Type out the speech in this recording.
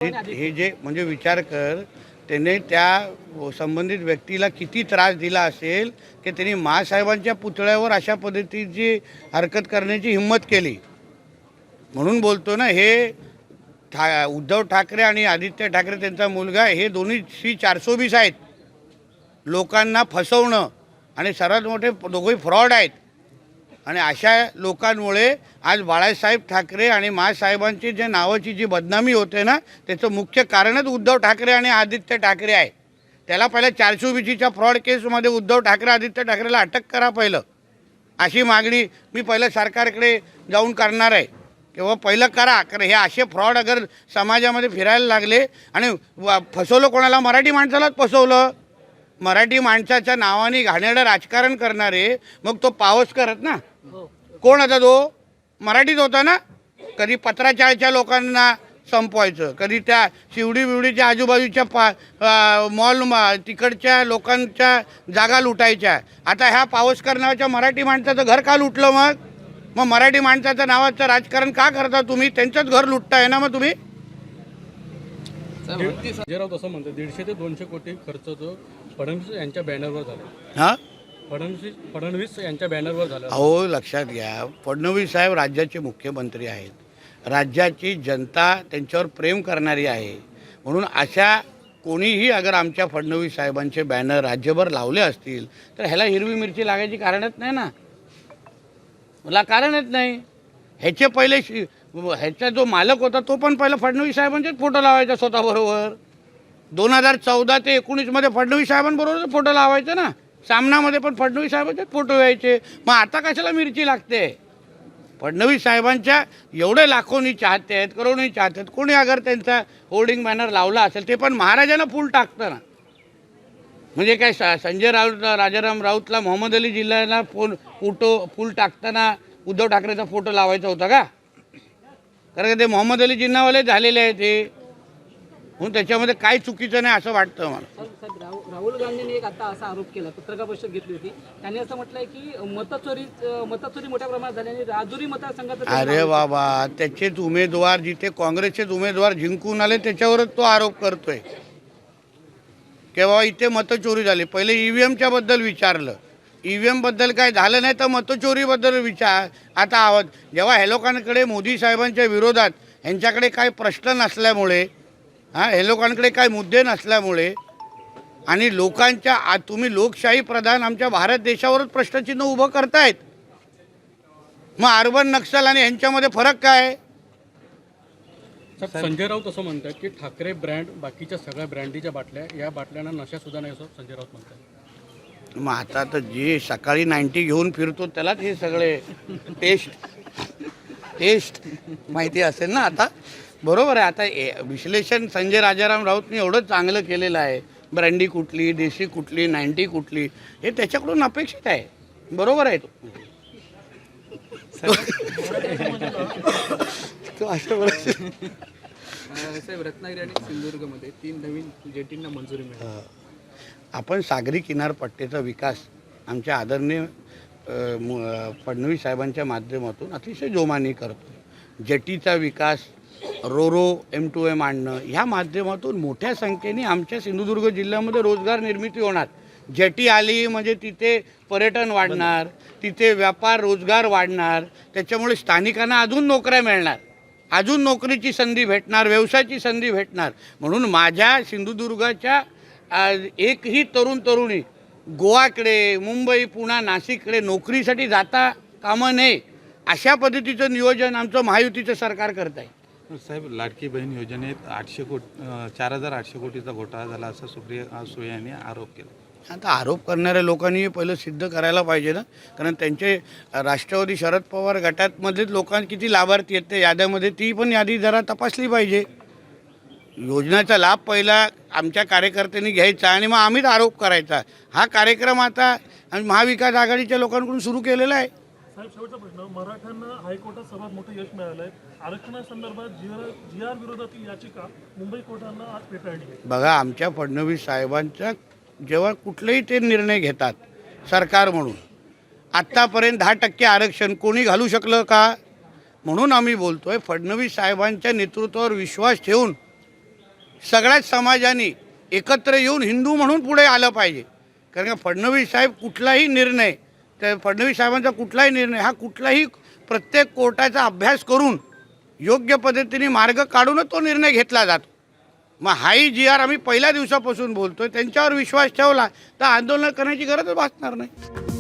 हे जे म्हणजे विचार कर, त्याने त्या संबंधित व्यक्तीला किती त्रास दिला असेल की त्यांनी माँसाहेबांच्या पुतळ्यावर अशा पद्धतीची हरकत करण्याची हिंमत केली. म्हणून बोलतो ना, हे उद्धव ठाकरे आणि आदित्य ठाकरे त्यांचा मुलगा हे दोन्ही श्री 420 आहेत. लोकांना फसवणं आणि सर्वात मोठे दोघंही फ्रॉड आहेत. आणि अशा लोकांमुळे आज बाळासाहेब ठाकरे आणि माँसाहेबांची जे नावाची जी बदनामी होते ना, त्याचं मुख्य कारणच उद्धव ठाकरे आणि आदित्य ठाकरे आहे. त्याला पहिल्या 420च्या फ्रॉड केसमध्ये उद्धव ठाकरे आदित्य ठाकरेला अटक करा पहिलं, अशी मागणी मी पहिलं सरकारकडे जाऊन करणार आहे. किंवा पहिलं करा, कारण हे असे फ्रॉड अगर समाजामध्ये फिरायला लागले आणि फसवलं कोणाला, मराठी माणसालाच फसवलं. मराठी माणसाच्या नावाने घाणेरडं राजकारण करणारे मग तो पावस करत ना, कोण होता तो? मराठीच होता ना. कधी पत्राचाळच्या लोकांना संपवायचं, कधी त्या शिवडी बिवडीच्या आजूबाजूच्या मॉल तिकडच्या लोकांच्या जागा लुटायच्या. आता ह्या पावसकर नावाच्या मराठी माणसाचं घर का लुटलं? मग मराठी माणसाच्या नावाचं राजकारण का करता तुम्ही? त्यांचंच घर लुटताय ना मग तुम्ही. संजय राऊत असं म्हणतात 150 ते 200 कोटी खर्च जो फडणवीस यांच्या बॅनरवर झाला. हां, फडणवीस यांच्या बॅनरवर झाला. अहो लक्षात घ्या, फडणवीस साहेब राज्याचे मुख्यमंत्री आहेत. राज्याची जनता त्यांच्यावर प्रेम करणारी आहे. म्हणून अशा कोणीही अगर आमच्या फडणवीस साहेबांचे बॅनर राज्यभर लावले असतील तर ह्याला हिरवी मिरची लागायची कारणच नाही ना. मला कारणच नाही. ह्याचे पहिले ह्याचा जो मालक होता तो पण पहिला फडणवीस साहेबांचेच फोटो लावायचा स्वतःबरोबर. 2014 ते 19मध्ये फडणवीस साहेबांबरोबर फोटो लावायचा ना. सामनामध्ये पण फडणवीस साहेबांचेच फोटो यायचे. मग आता कशाला मिरची लागते? फडणवीस साहेबांच्या एवढे लाखोनी चाहते आहेत, करोडोनी चाहते आहेत. कोणी अगर त्यांचा होर्डिंग बॅनर लावला असेल ते पण महाराजांना फूल टाकतं ना. म्हणजे काय संजय राऊत, राजाराम राऊतला मोहम्मद अली जिल्ह्याला फूल टाकताना उद्धव ठाकरेचा फोटो लावायचा होता का? कारण ते मोहम्मद अली जिन्नावाले झालेले आहेत ते. म्हणून त्याच्यामध्ये काही चुकीचं नाही असं वाटतं मला. राहुल गांधींनी एक आता असा आरोप केला, पत्रकार परिषद घेतली होती. त्यांनी असं म्हटलंय की मतचोरी मोठ्या प्रमाणात झाल्याने राजुरी मतदारसंघात. अरे बाबा, त्याचेच उमेदवार जिथे काँग्रेसचेच उमेदवार जिंकून आले त्याच्यावरच तो आरोप करतोय. केव्हा इथे मतचोरी झाली? पहिले EVMच्या बद्दल विचारलं. EVM बद्दल काय झालं नाही तर मतचोरीबद्दल विचार. आता जेव्हा ह्या लोकांकडे मोदी साहेबांच्या विरोधात ह्यांच्याकडे काही प्रश्न नसल्यामुळे, हे लोकांकडे काही मुद्दे नसल्यामुळे आणि लोकांच्या तुम्ही लोकशाही प्रधान आमच्या भारत देशावरच प्रश्नचिन्ह उभं करतायत. मग अर्बन नक्षल आणि ह्यांच्यामध्ये फरक काय? संजय राऊत असं म्हणतात की ठाकरे ब्रँड बाकीच्या सगळ्या ब्रँडीच्या बाटल्या, या बाटल्यांना नशा सुद्धा नाही, असं संजय राऊत म्हणतात. मग आता तर जे सकाळी 90 घेऊन फिरतो त्यालाच हे सगळे टेस्ट माहिती असेल ना. आता बरोबर आहे. आता विश्लेषण संजय राजाराम राऊतने एवढं चांगलं केलेलं आहे. ब्रँडी कुठली, देशी कुठली, 90 कुठली, हे त्याच्याकडून अपेक्षित आहे. बरोबर आहे. तो असं साहेब, रत्नागिरी आणि सिंधुदुर्गमध्ये 3 नवीन जेटींना मंजुरी मिळाली. आपण सागरी किनारपट्टीचा विकास आमच्या आदरणीय फडणवीस साहेबांच्या माध्यमातून अतिशय जोमाने करतो. जेटीचा विकास, रोरो M2M आणणं, ह्या माध्यमातून मोठ्या संख्येने आमच्या सिंधुदुर्ग जिल्ह्यामध्ये रोजगार निर्मिती होणार. जेटी आली म्हणजे तिथे पर्यटन वाढणार, तिथे व्यापार रोजगार वाढणार. त्याच्यामुळे स्थानिकांना अजून नोकऱ्या मिळणार, अजून नोकरीची संधी भेटणार, व्यवसायाची संधी भेटणार. म्हणून माझ्या सिंधुदुर्गाच्या एकही तरुणी गोवाकडे, मुंबई, पुणे, नाशिककडे नोकरीसाठी जाता कामा नये, अशा पद्धतीचं नियोजन आमचं महायुतीचं सरकार करत आहे. साहेब, लाडकी बहीण योजनेत 4,800 कोटीचा घोटाळा झाला असं सुप्रिया सुळे यांनी आरोप केला. आता आरोप करणाऱ्या लोकांनी पहिलं सिद्ध करायला पाहिजे ना. कारण त्यांचे राष्ट्रवादी शरद पवार गटामधलेच लोकांना किती लाभार्थी आहेत त्या याद्यामध्ये, ती पण यादी जरा तपासली पाहिजे. योजनेचा लाभ पहिला आमच्या कार्यकर्त्यांनी घ्यायचा आणि मग आम्हीच आरोप करायचा. हा कार्यक्रम आता महाविकास आघाडीच्या लोकांकडून सुरू केलेला आहे. साहेब, शेवटचा प्रश्न. मराठ्यांना हायकोर्टात सर्वात मोठं यश मिळालं आहे. आरक्षणासंदर्भात GR विरोधातील याचिका मुंबई कोर्टानं आज फेटाळली. बघा, आमच्या फडणवीस साहेबांच्या जेव्हा कुठलेही ते निर्णय घेतात सरकार म्हणून, आत्तापर्यंत 10% आरक्षण कोणी घालू शकलं का? म्हणून आम्ही बोलतोय फडणवीस साहेबांच्या नेतृत्वावर विश्वास ठेवून सगळ्याच समाजाने एकत्र येऊन हिंदू म्हणून पुढे आलं पाहिजे. कारण का फडणवीस साहेब कुठलाही निर्णय, त्या फडणवीस साहेबांचा कुठलाही निर्णय हा कुठलाही प्रत्येक कोर्टाचा अभ्यास करून योग्य पद्धतीने मार्ग काढूनच तो निर्णय घेतला जातो. मग हाही जी आर आम्ही पहिल्या दिवसापासून बोलतोय, त्यांच्यावर विश्वास ठेवला तर आंदोलन करण्याची गरजच भासणार नाही.